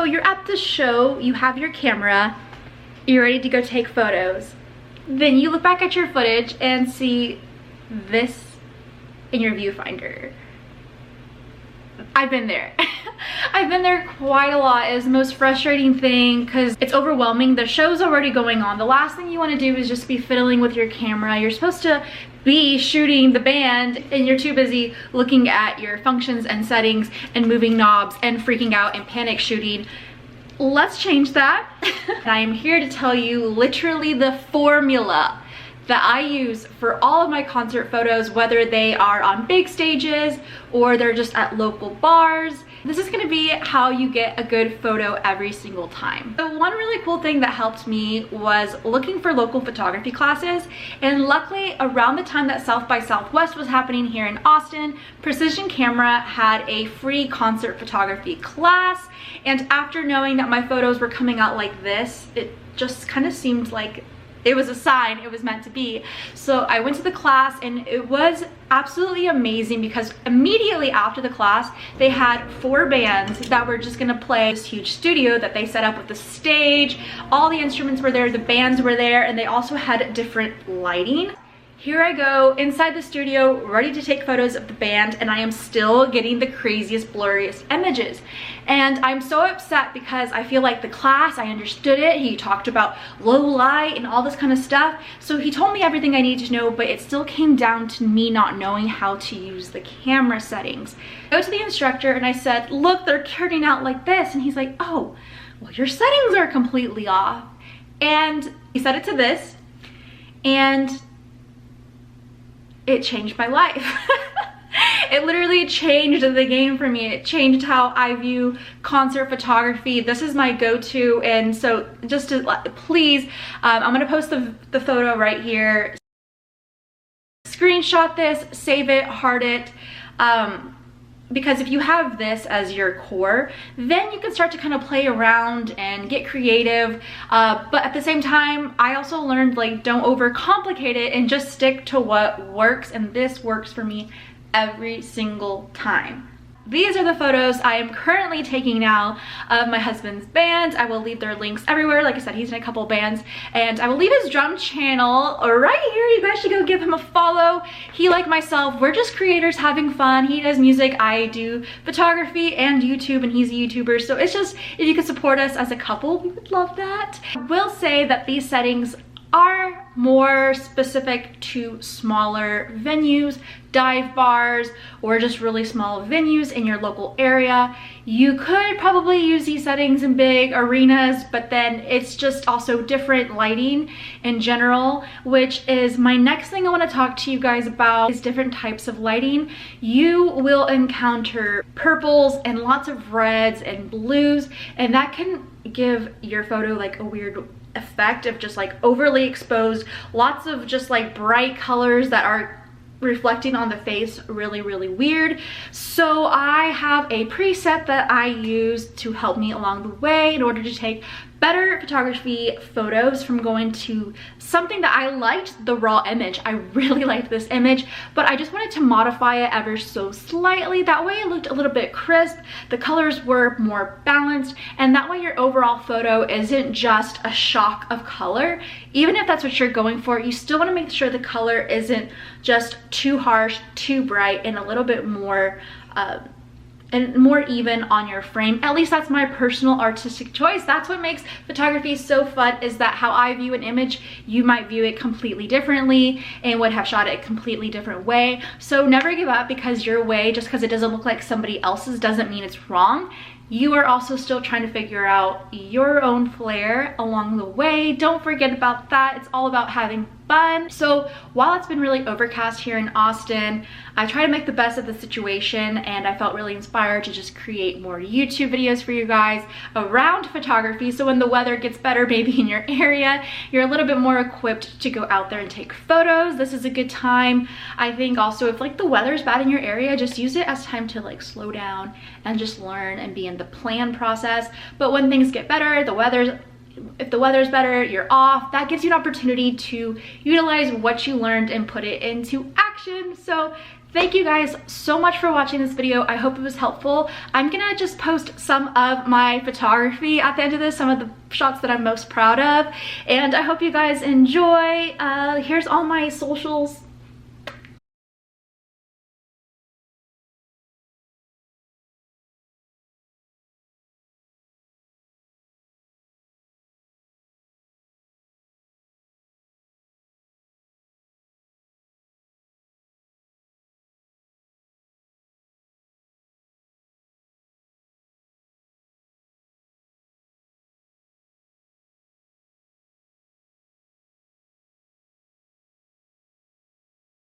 you're at the show, you have your camera, you're ready to go take photos. Then you look back at your footage and see this in your viewfinder. I've been there. I've been there quite a lot. It's the most frustrating thing because it's overwhelming. The show's already going on. The last thing you want to do is just be fiddling with your camera. You're supposed to be shooting the band and you're too busy looking at your functions and settings and moving knobs and freaking out and panic shooting. Let's change that. I am here to tell you literally the formula that I use for all of my concert photos, whether they are on big stages or they're just at local bars. This is gonna be how you get a good photo every single time. So one really cool thing that helped me was looking for local photography classes, and luckily around the time that South by Southwest was happening here in Austin, Precision Camera had a free concert photography class, and after knowing that my photos were coming out like this, it just kind of seemed like it was a sign, it was meant to be. So I went to the class and it was absolutely amazing because immediately after the class, they had 4 bands that were just gonna play this huge studio that they set up with the stage. All the instruments were there, the bands were there, and they also had different lighting. Here I go inside the studio, ready to take photos of the band, and I am still getting the craziest, blurriest images. And I'm so upset because I feel like the class, I understood it. He talked about low light and all this kind of stuff. So he told me everything I needed to know, but it still came down to me not knowing how to use the camera settings. I go to the instructor and I said, look, they're turning out like this. And he's like, oh, well, your settings are completely off. And he set it to this, and it changed my life. It literally changed the game for me. It changed how I view concert photography. This is my go-to, and so just to please, I'm gonna post the photo right here. Screenshot this, save it, heart it, because if you have this as your core, then you can start to kind of play around and get creative. But at the same time, I also learned, like, don't overcomplicate it and just stick to what works. And this works for me every single time. These are the photos I am currently taking now of my husband's band. I will leave their links everywhere. Like I said, he's in a couple bands, and I will leave his drum channel right here. You guys should go give him a follow. He, like myself, we're just creators having fun. He does music, I do photography and YouTube, and he's a YouTuber. So it's just, if you could support us as a couple, we would love that. I will say that these settings are more specific to smaller venues, dive bars, or just really small venues in your local area. You could probably use these settings in big arenas, but then it's just also different lighting in general, which is my next thing I want to talk to you guys about, is different types of lighting. You will encounter purples and lots of reds and blues, and that can give your photo like a weird effect of just like overly exposed, lots of just like bright colors that are reflecting on the face, really weird. So I have a preset that I use to help me along the way in order to take better photography photos from going to something that I liked, the raw image. I really liked this image, but I just wanted to modify it ever so slightly. That way it looked a little bit crisp, the colors were more balanced, and that way your overall photo isn't just a shock of color. Even if that's what you're going for, you still want to make sure the color isn't just too harsh, too bright, and a little bit more and more even on your frame. At least that's my personal artistic choice. That's what makes photography so fun, is that how I view an image, you might view it completely differently and would have shot it a completely different way. So never give up because your way, just because it doesn't look like somebody else's, doesn't mean it's wrong. You are also still trying to figure out your own flair along the way. Don't forget about that. It's all about having fun. So while it's been really overcast here in Austin, I try to make the best of the situation, and I felt really inspired to just create more YouTube videos for you guys around photography. So when the weather gets better, maybe in your area, you're a little bit more equipped to go out there and take photos. This is a good time. I think also if like the weather's bad in your area, just use it as time to like slow down and just learn and be in the plan process. But when things get better, if the weather's better, you're off, that gives you an opportunity to utilize what you learned and put it into action. So Thank you guys so much for watching this video. I hope it was helpful. I'm gonna just post some of my photography at the end of this, some of the shots that I'm most proud of, and I hope you guys enjoy. Here's all my socials.